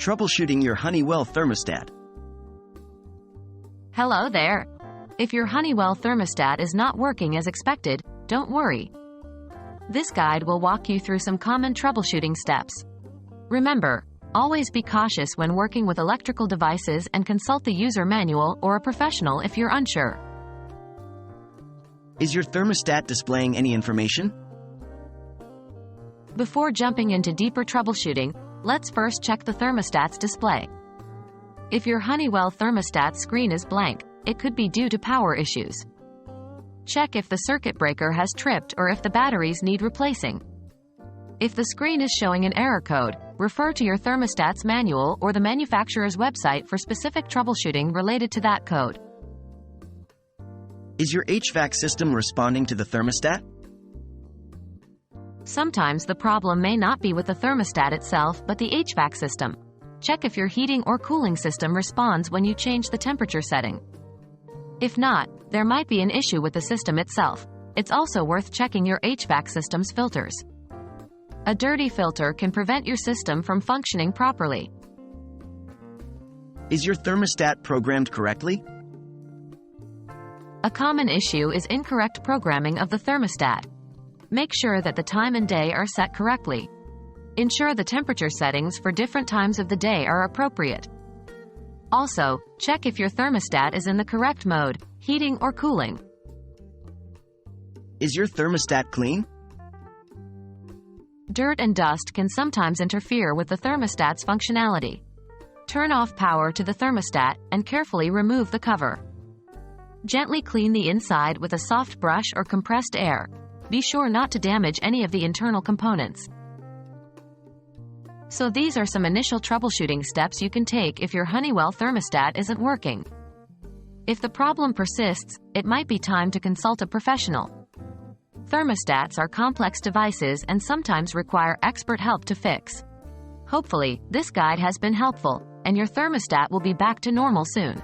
Troubleshooting your Honeywell thermostat. Hello there. If your Honeywell thermostat is not working as expected, don't worry. This guide will walk you through some common troubleshooting steps. Remember, always be cautious when working with electrical devices and consult the user manual or a professional if you're unsure. Is your thermostat displaying any information? Before jumping into deeper troubleshooting, let's first check the thermostat's display. If your Honeywell thermostat screen is blank, it could be due to power issues. Check if the circuit breaker has tripped or if the batteries need replacing. If the screen is showing an error code, refer to your thermostat's manual or the manufacturer's website for specific troubleshooting related to that code. Is your HVAC system responding to the thermostat? Sometimes the problem may not be with the thermostat itself but the HVAC system. Check if your heating or cooling system responds when you change the temperature setting. If not, there might be an issue with the system itself. It's also worth checking your HVAC system's filters. A dirty filter can prevent your system from functioning properly. Is your thermostat programmed correctly? A common issue is incorrect programming of the thermostat. Make sure that the time and day are set correctly. Ensure the temperature settings for different times of the day are appropriate. Also, check if your thermostat is in the correct mode, heating or cooling. Is your thermostat clean? Dirt and dust can sometimes interfere with the thermostat's functionality. Turn off power to the thermostat and carefully remove the cover. Gently clean the inside with a soft brush or compressed air. Be sure not to damage any of the internal components. So these are some initial troubleshooting steps you can take if your Honeywell thermostat isn't working. If the problem persists, it might be time to consult a professional. Thermostats are complex devices and sometimes require expert help to fix. Hopefully, this guide has been helpful, and your thermostat will be back to normal soon.